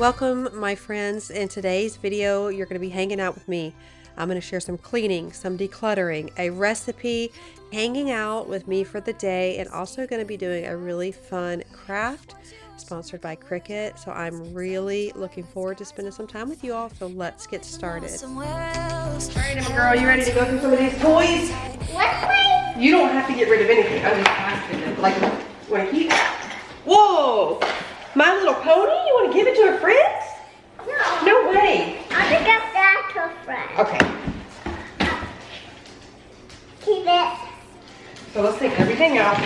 Welcome, my friends. In today's video, you're going to be hanging out with me. I'm going to share some cleaning, some decluttering, a recipe, hanging out with me for the day, and also going to be doing a really fun craft sponsored by Cricut. So I'm really looking forward to spending some time with you all. So let's get started. All right, Emma girl, you ready to go through some of these toys? What? You don't have to get rid of anything. I'm just asking them. Like, want to keep? Whoa! My Little Pony? You want to give it to a friend? No. No way. I'll give that to a friend. Okay. Keep it. So let's take everything out.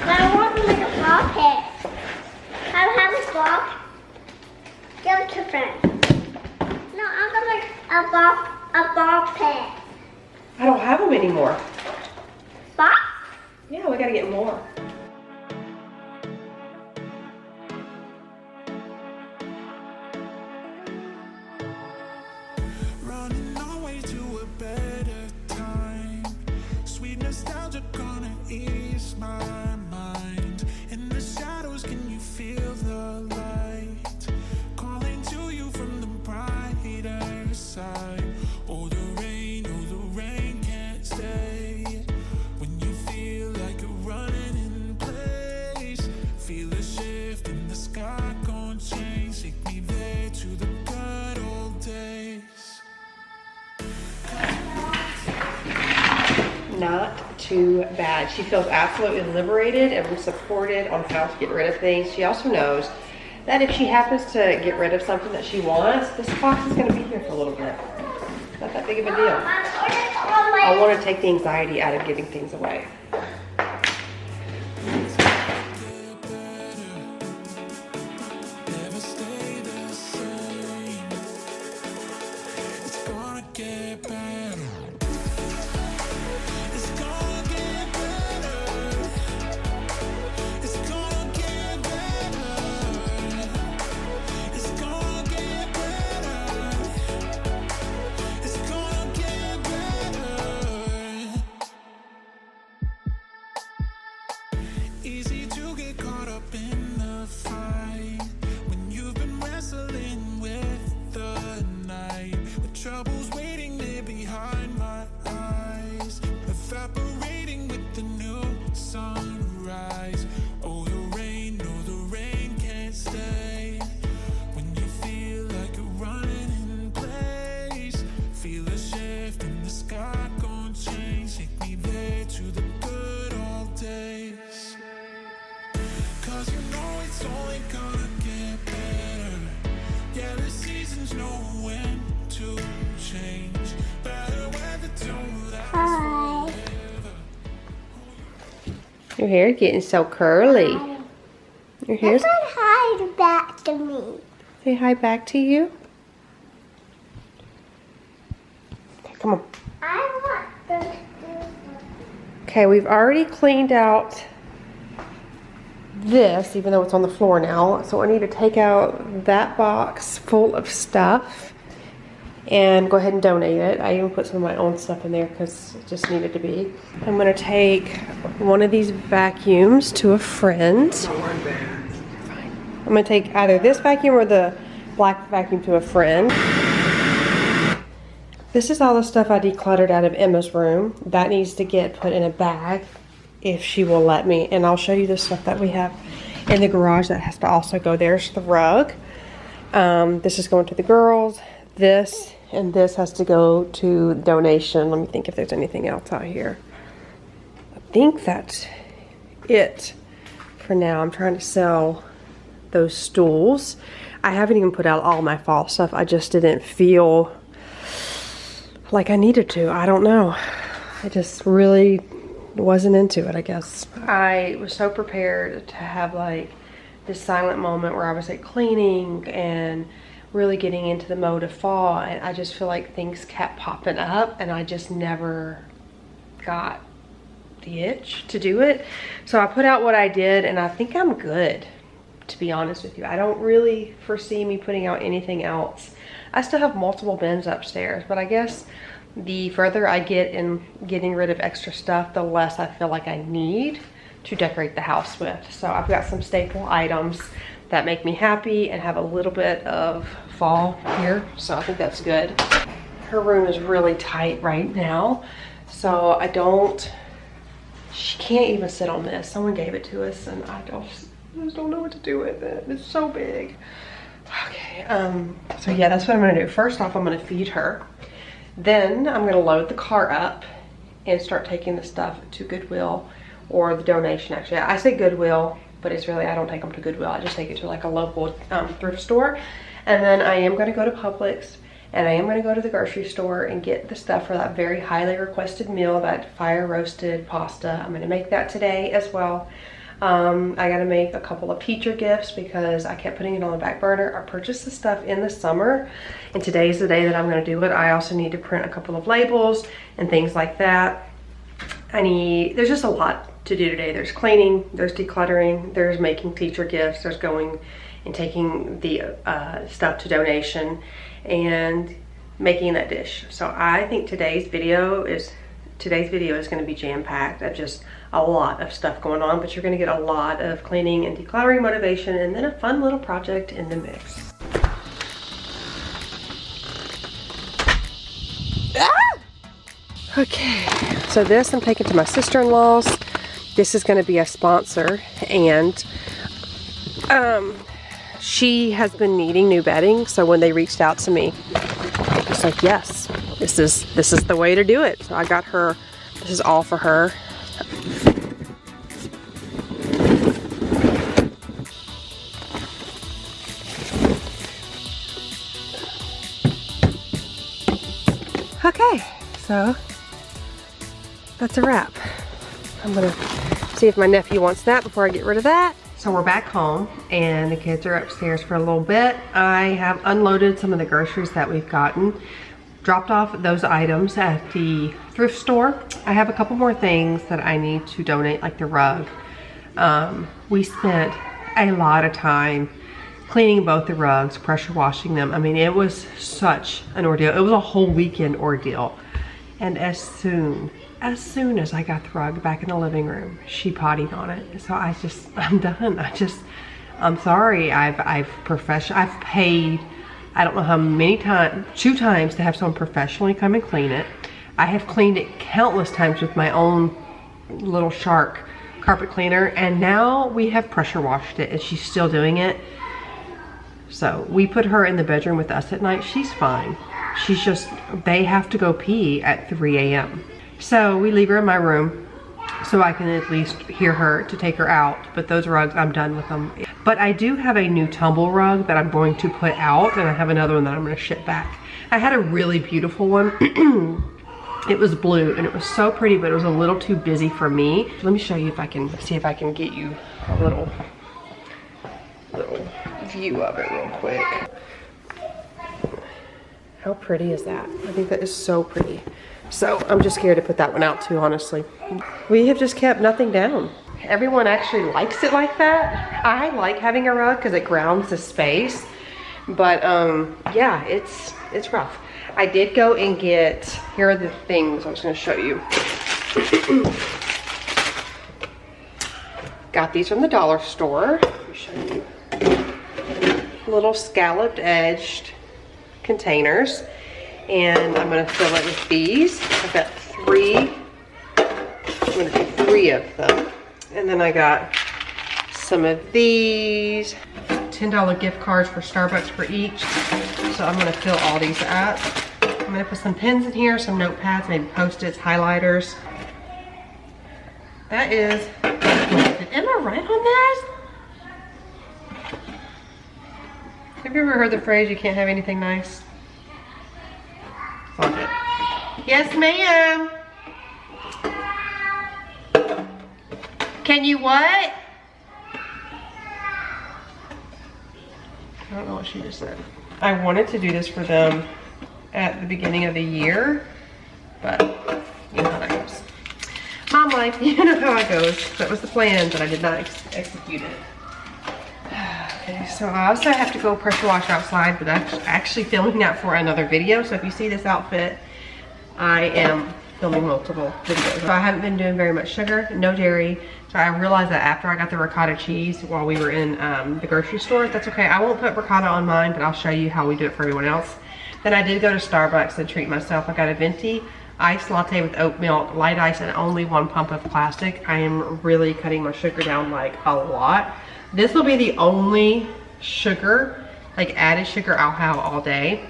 But I want to make a ball pit. I'll have a ball. Give it to a friend. No, I'm gonna make a ball pit. I don't have them anymore. Ball? Yeah, we gotta get more. Running away to a better time. Sweet nostalgia gonna ease my mind. In the shadows, can you feel the light? Calling to you from the brighter side. Oh, the rain can't stay. When you feel like you're running in place, feel a shift in the sky, gon' change. Take me there to the good old days. Not too bad. She feels absolutely liberated and supported on how to get rid of things. She also knows that if she happens to get rid of something that she wants, this box is going to be here for a little bit. Not that big of a deal. I want to take the anxiety out of giving things away. Never stay the same. It's gonna get better. It's gonna get better. It's gonna get better. It's gonna get better. It's gonna get better. Easy to get caught up in the fight when you've been wrestling with the night, with troubles waiting there behind my eyes, evaporating with the new sunrise. Oh, the rain can't stay. When you feel like you're running in place, feel a shift in the sky, gon' change. Take me there to the good old days. Cause you know it's only gonna get better. Yeah, the seasons know when to change. Better weather don't last Hi. forever. Your hair is getting so curly. Your hair's... Someone hide back to me. Say hi back to you. Okay, come on. I want this. Okay, we've already cleaned out this, even though it's on the floor now. So I need to take out that box full of stuff and go ahead and donate it. I even put some of my own stuff in there because it just needed to be. I'm gonna take one of these vacuums to a friend. I'm gonna take either this vacuum or the black vacuum to a friend. This is all the stuff I decluttered out of Emma's room. That needs to get put in a bag if she will let me. And I'll show you the stuff that we have in the garage that has to also go. There's the rug. This is going to the girls. This and this has to go to donation. Let me think if there's anything else out here. I think that's it for now. I'm trying to sell those stools. I haven't even put out all my fall stuff. I just didn't feel like I needed to. I don't know. I just really wasn't into it, I guess. I was so prepared to have like this silent moment where I was like cleaning and really getting into the mode of fall, and I just feel like things kept popping up and I just never got the itch to do it. So I put out what I did and I think I'm good, to be honest with you. I don't really foresee me putting out anything else. I still have multiple bins upstairs, but I guess the further I get in getting rid of extra stuff, the less I feel like I need to decorate the house with. So I've got some staple items that make me happy and have a little bit of fall here. So I think that's good. Her room is really tight right now. So she can't even sit on this. Someone gave it to us and I just don't know what to do with it. It's so big. Okay, so yeah, that's what I'm gonna do. First off, I'm gonna feed her. Then I'm gonna load the car up and start taking the stuff to Goodwill, or the donation actually. I say Goodwill, but it's really, I don't take them to Goodwill. I just take it to like a local thrift store. And then I am gonna go to Publix, and I am gonna go to the grocery store and get the stuff for that very highly requested meal, that fire roasted pasta. I'm gonna make that today as well. I gotta make a couple of teacher gifts because I kept putting it on the back burner. I purchased the stuff in the summer and today's the day that I'm gonna do it. I also need to print a couple of labels and things like that. There's just a lot to do today. There's cleaning, there's decluttering, there's making teacher gifts, there's going and taking the stuff to donation and making that dish. So I think today's video is going to be jam-packed of just a lot of stuff going on, but you're going to get a lot of cleaning and decluttering motivation and then a fun little project in the mix. Ah! Okay, so this I'm taking to my sister-in-law's. This is going to be a sponsor, and she has been needing new bedding, so when they reached out to me, I was like, yes, this is the way to do it. So I got her, this is all for her. Okay, so that's a wrap. I'm gonna see if my nephew wants that before I get rid of that. So we're back home and the kids are upstairs for a little bit. I have unloaded some of the groceries that we've gotten, dropped off those items at the thrift store. I have a couple more things that I need to donate, like the rug. We spent a lot of time cleaning both the rugs, pressure washing them. I mean, it was such an ordeal. It was a whole weekend ordeal. And as soon as I got the rug back in the living room, she pottied on it. So I'm done. I'm sorry. I've paid, I don't know how many times, 2 times to have someone professionally come and clean it. I have cleaned it countless times with my own little Shark carpet cleaner, and now we have pressure washed it and she's still doing it. So we put her in the bedroom with us at night. She's fine. She's just, they have to go pee at 3 a.m. So we leave her in my room so I can at least hear her to take her out. But those rugs, I'm done with them. But I do have a new tumble rug that I'm going to put out, and I have another one that I'm going to ship back. I had a really beautiful one. It was blue and it was so pretty, but it was a little too busy for me. Let me show you if I can, see if I can get you a little view of it real quick. How pretty is that? I think that is so pretty. So I'm just scared to put that one out too, honestly. We have just kept nothing down. Everyone actually likes it like that. I like having a rug because it grounds the space. But yeah, it's rough. I did go and get, here are the things I was gonna show you. Got these from the dollar store. Let me show you. Little scalloped edged containers. And I'm gonna fill it with these. I've got 3. I'm gonna do 3 of them. And then I got some of these. $10 gift cards for Starbucks for each. So I'm gonna fill all these up. I'm gonna put some pens in here, some notepads, maybe Post-its, highlighters. That is, am I right on that? Have you ever heard the phrase, you can't have anything nice? Love it. Yes, ma'am. Can you what? I don't know what she just said. I wanted to do this for them at the beginning of the year, but you know how that goes. Mom life, you know how it goes. That was the plan, but I did not execute it. Okay, so I also have to go pressure wash outside, but I'm actually filming that for another video. So if you see this outfit, I am filming multiple videos. So I haven't been doing very much sugar, no dairy. So I realized that after I got the ricotta cheese while we were in the grocery store. That's okay, I won't put ricotta on mine, but I'll show you how we do it for everyone else. Then I did go to Starbucks and treat myself. I got a venti iced latte with oat milk, light ice, and only 1 pump of plastic. I am really cutting my sugar down like a lot. This will be the only sugar, like added sugar, I'll have all day.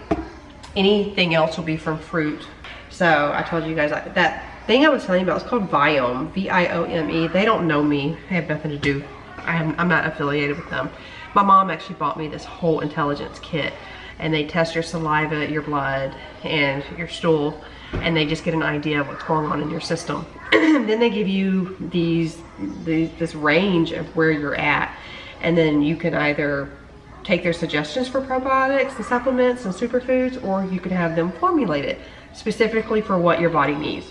Anything else will be from fruit. So I told you guys that thing I was telling you about is called Viome, V-I-O-M-E. They don't know me. They have nothing to do. I'm not affiliated with them. My mom actually bought me this whole intelligence kit, and they test your saliva, your blood, and your stool, and they just get an idea of what's going on in your system. Then they give you this range of where you're at, and then you can either take their suggestions for probiotics and supplements and superfoods, or you can have them formulate it specifically for what your body needs.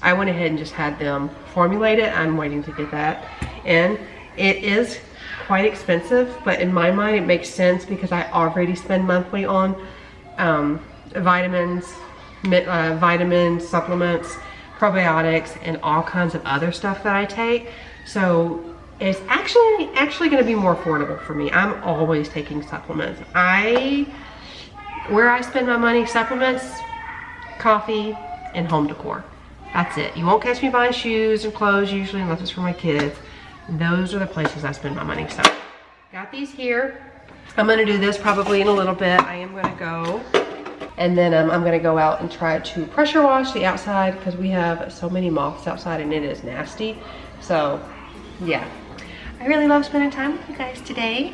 I went ahead and just had them formulate it. I'm waiting to get that in. It is quite expensive, but in my mind it makes sense because I already spend monthly on vitamins, supplements, probiotics, and all kinds of other stuff that I take. So it's actually going to be more affordable for me. I'm always taking supplements. Where I spend my money, supplements, coffee, and home decor. That's it. You won't catch me buying shoes and clothes usually, unless it's for my kids. Those are the places I spend my money. So got these here. I'm going to do this probably in a little bit. I am going to go, and then I'm going to go out and try to pressure wash the outside because we have so many moths outside and it is nasty. So yeah, I really love spending time with you guys today.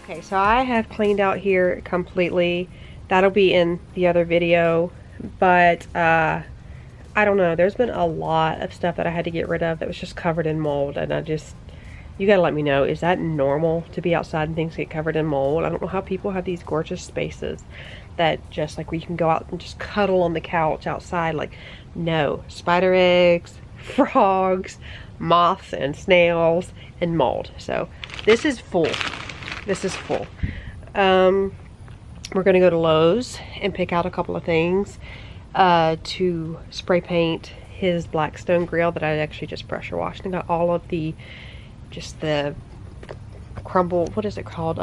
Okay, so I have cleaned out here completely. That'll be in the other video, but I don't know. There's been a lot of stuff that I had to get rid of that was just covered in mold, and you gotta let me know, is that normal to be outside and things get covered in mold? I don't know how people have these gorgeous spaces that just like where you can go out and just cuddle on the couch outside. Like, no, spider eggs, frogs, moths and snails, and mold. So this is full. This is full. We're gonna go to Lowe's and pick out a couple of things to spray paint his Blackstone grill that I actually just pressure washed and got all of the crumble, what is it called,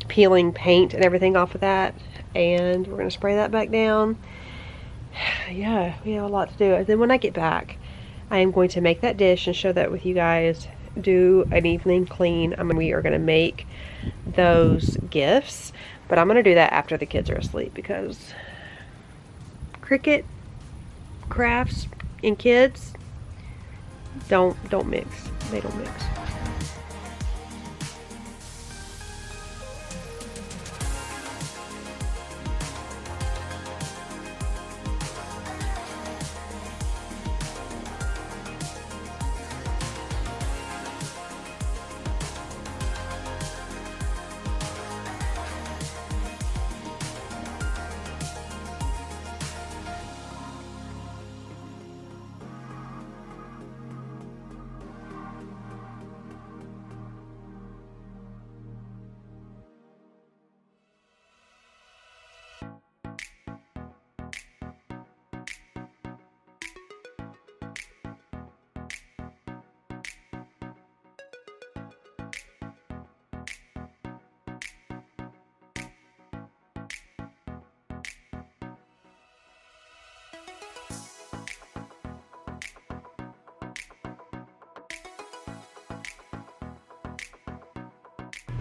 peeling paint and everything off of that, and we're gonna spray that back down. Yeah, we have a lot to do. And then when I get back, I am going to make that dish and share that with you guys, do an evening clean. I mean, we are gonna make those gifts, but I'm gonna do that after the kids are asleep because Cricut, crafts, and kids don't mix. They don't mix.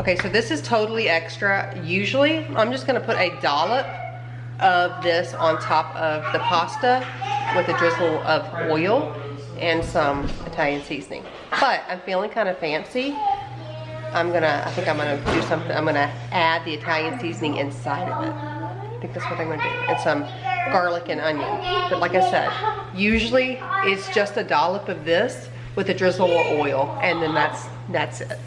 Okay, so this is totally extra. Usually, I'm just gonna put a dollop of this on top of the pasta with a drizzle of oil and some Italian seasoning. But I'm feeling kind of fancy. I think I'm gonna do something. I'm gonna add the Italian seasoning inside of it. I think that's what I'm gonna do. And some garlic and onion. But like I said, usually it's just a dollop of this with a drizzle of oil, and then that's it.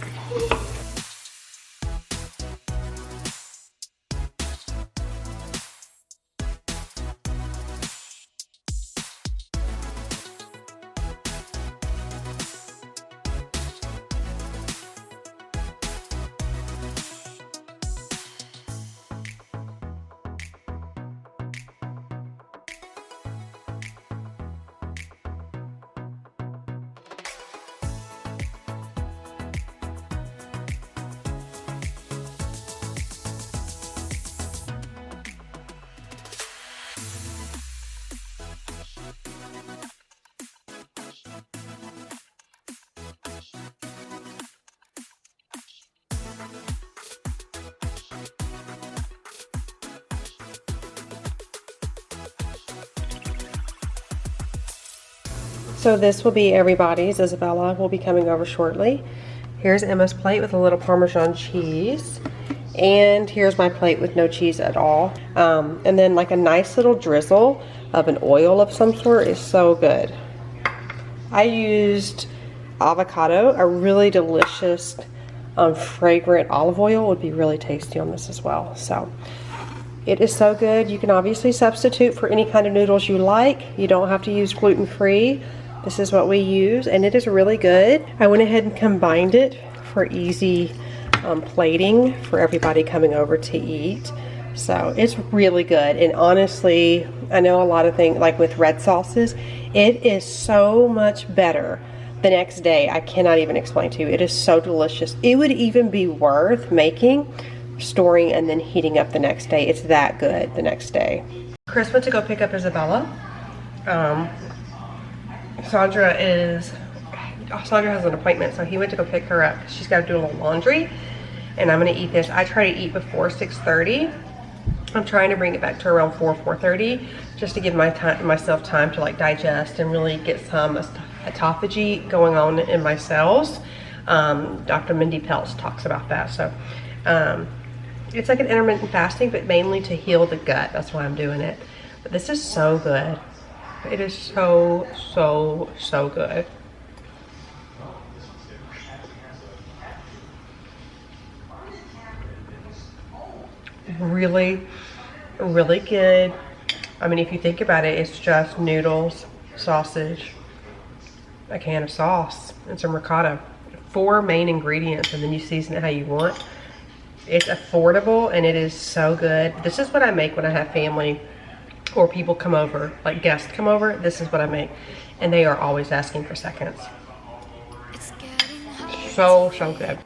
So this will be everybody's. Isabella will be coming over shortly. Here's Emma's plate with a little Parmesan cheese. And here's my plate with no cheese at all. And then like a nice little drizzle of an oil of some sort is so good. I used avocado. A really delicious fragrant olive oil would be really tasty on this as well. So it is so good. You can obviously substitute for any kind of noodles you like. You don't have to use gluten-free. This is what we use, and it is really good. I went ahead and combined it for easy plating for everybody coming over to eat. So it's really good. And honestly, I know a lot of things, like with red sauces, it is so much better the next day. I cannot even explain to you. It is so delicious. It would even be worth making, storing, and then heating up the next day. It's that good the next day. Chris went to go pick up Isabella. Sandra has an appointment, so he went to go pick her up. She's got to do a little laundry, and I'm gonna eat this. I try to eat before 6:30. I'm trying to bring it back to around 4:30, just to give myself time to like digest and really get some autophagy going on in my cells. Dr. Mindy Peltz talks about that. So it's like an intermittent fasting, but mainly to heal the gut. That's why I'm doing it. But this is so good. It is so, so, so good. Really, really good. I mean, if you think about it, it's just noodles, sausage, a can of sauce, and some ricotta. 4 main ingredients, and then you season it how you want. It's affordable, and it is so good. This is what I make when I have family or people come over, like guests come over. This is what I make, and they are always asking for seconds. So, so good.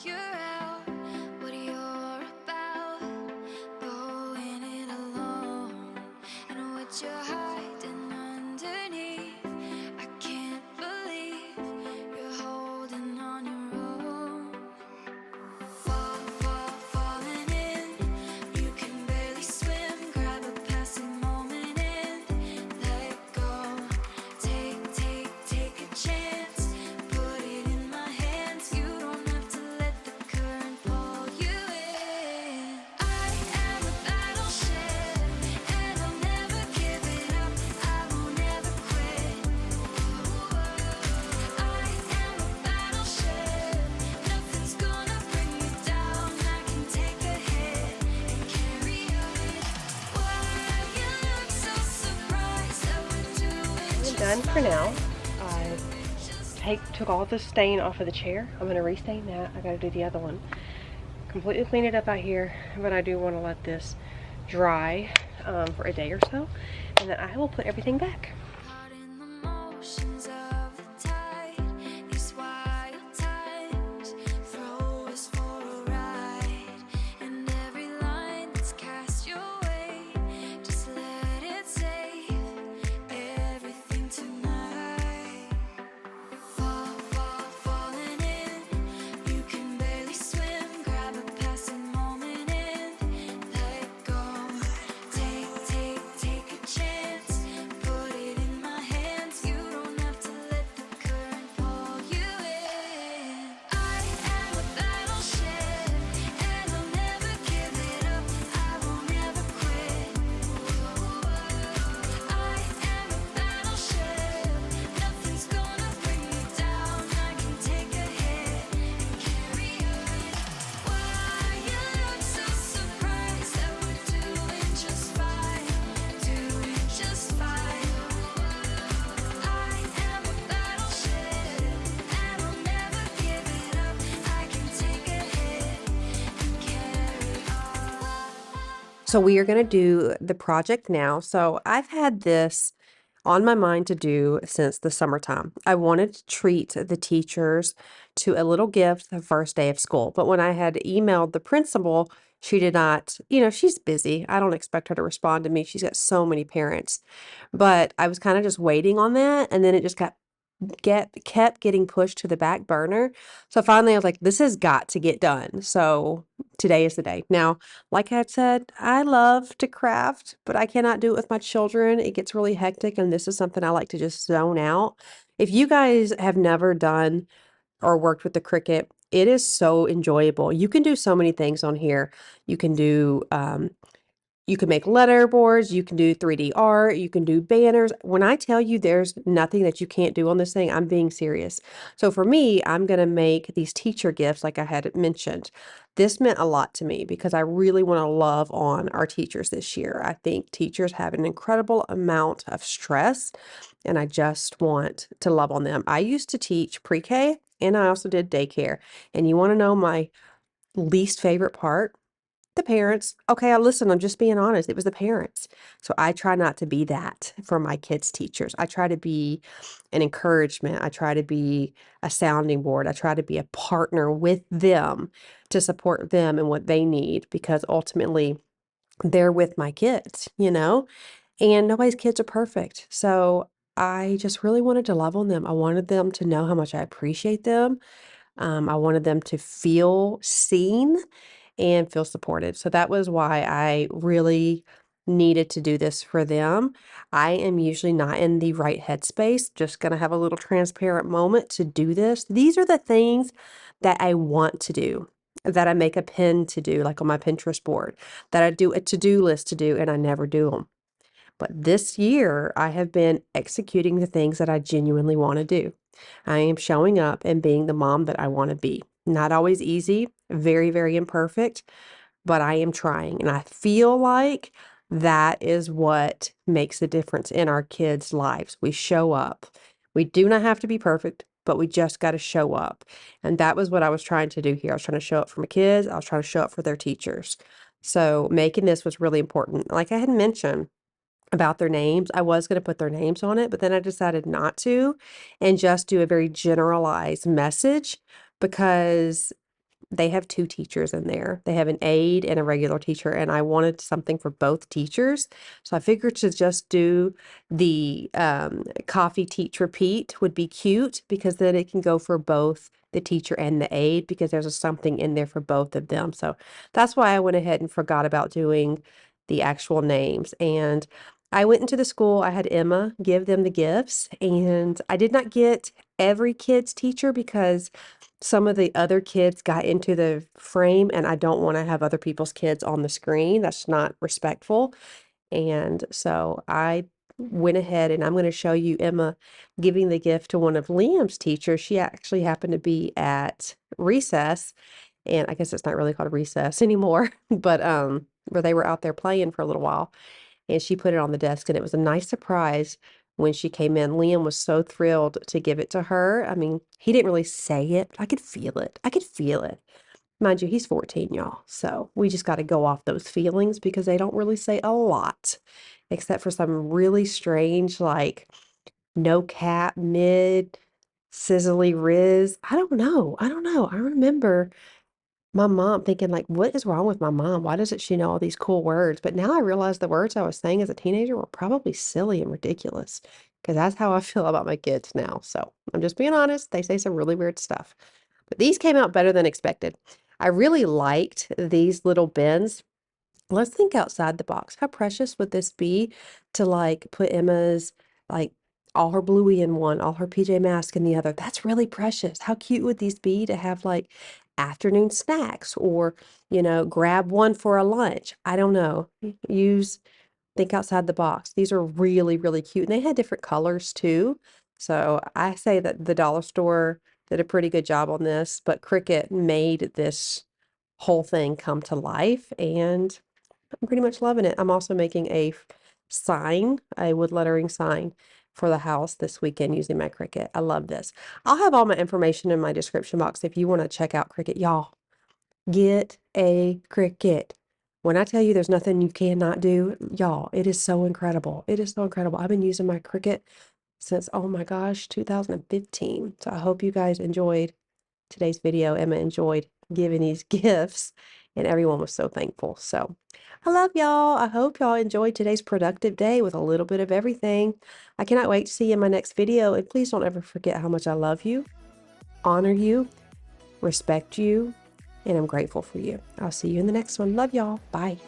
Done for now. I took all the stain off of the chair. I'm going to restain that. I got to do the other one. Completely clean it up out here, but I do want to let this dry for a day or so, and then I will put everything back. So we are going to do the project now. So I've had this on my mind to do since the summertime. I wanted to treat the teachers to a little gift the first day of school. But when I had emailed the principal, she did not, she's busy. I don't expect her to respond to me. She's got so many parents. But I was kind of just waiting on that. And then it just kept getting pushed to the back burner. So finally I was like, this has got to get done. So today is the day. Now, like I had said, I love to craft, but I cannot do it with my children. It gets really hectic, and this is something I like to just zone out. If you guys have never done or worked with the Cricut, it is so enjoyable. You can do so many things on here. You can do you can make letter boards, you can do 3D art, you can do banners. When I tell you there's nothing that you can't do on this thing, I'm being serious. So for me, I'm going to make these teacher gifts like I had mentioned. This meant a lot to me because I really want to love on our teachers this year. I think teachers have an incredible amount of stress, and I just want to love on them. I used to teach pre-K, and I also did daycare. And you want to know my least favorite part? The parents. Okay, listen, I'm just being honest. It was the parents. So I try not to be that for my kids' teachers. I try to be an encouragement. I try to be a sounding board. I try to be a partner with them to support them and what they need, because ultimately they're with my kids, and nobody's kids are perfect. So I just really wanted to love on them. I wanted them to know how much I appreciate them. I wanted them to feel seen and feel supported. So that was why I really needed to do this for them. I am usually not in the right headspace, just going to have a little transparent moment to do this. These are the things that I want to do, that I make a pin to do, like on my Pinterest board, that I do a to-do list to do, and I never do them. But this year, I have been executing the things that I genuinely want to do. I am showing up and being the mom that I want to be. Not always easy, very, very imperfect, but I am trying. And I feel like that is what makes a difference in our kids' lives. We show up. We do not have to be perfect, but we just got to show up. And that was what I was trying to do here. I was trying to show up for my kids. I was trying to show up for their teachers. So making this was really important. Like I had mentioned about their names, I was going to put their names on it, but then I decided not to and just do a very generalized message, because they have two teachers in there. They have an aide and a regular teacher, and I wanted something for both teachers. So I figured to just do the coffee, teach, repeat would be cute, because then it can go for both the teacher and the aide, because there's something in there for both of them. So that's why I went ahead and forgot about doing the actual names. And I went into the school. I had Emma give them the gifts, and I did not get every kid's teacher because some of the other kids got into the frame, and I don't want to have other people's kids on the screen. That's not respectful. And so I went ahead, and I'm going to show you Emma giving the gift to one of Liam's teachers. She actually happened to be at recess, and I guess it's not really called recess anymore, but where they were out there playing for a little while, and she put it on the desk, and it was a nice surprise when she came in. Liam was so thrilled to give it to her. I mean, he didn't really say it, but I could feel it. I could feel it. Mind you, he's 14, y'all. So we just got to go off those feelings, because they don't really say a lot, except for some really strange, like, no cap, mid, sizzly riz. I don't know. I don't know. I remember my mom thinking, like, what is wrong with my mom? Why doesn't she know all these cool words? But now I realize the words I was saying as a teenager were probably silly and ridiculous, because that's how I feel about my kids now. So I'm just being honest. They say some really weird stuff. But these came out better than expected. I really liked these little bins. Let's think outside the box. How precious would this be to, like, put Emma's, like, all her Bluey in one, all her PJ Masks in the other? That's really precious. How cute would these be to have, like, afternoon snacks, or, grab one for a lunch? I don't know. Think outside the box. These are really, really cute. And they had different colors too. So I say that the dollar store did a pretty good job on this, but Cricut made this whole thing come to life, and I'm pretty much loving it. I'm also making a wood lettering sign for the house this weekend using my Cricut. I love this. I'll have all my information in my description box if you want to check out Cricut. Y'all, get a Cricut. When I tell you there's nothing you cannot do, y'all, it is so incredible. It is so incredible. I've been using my Cricut since, oh my gosh, 2015. So I hope you guys enjoyed today's video. Emma enjoyed giving these gifts, and everyone was so thankful. So I love y'all. I hope y'all enjoyed today's productive day with a little bit of everything. I cannot wait to see you in my next video. And please don't ever forget how much I love you, honor you, respect you, and I'm grateful for you. I'll see you in the next one. Love y'all. Bye.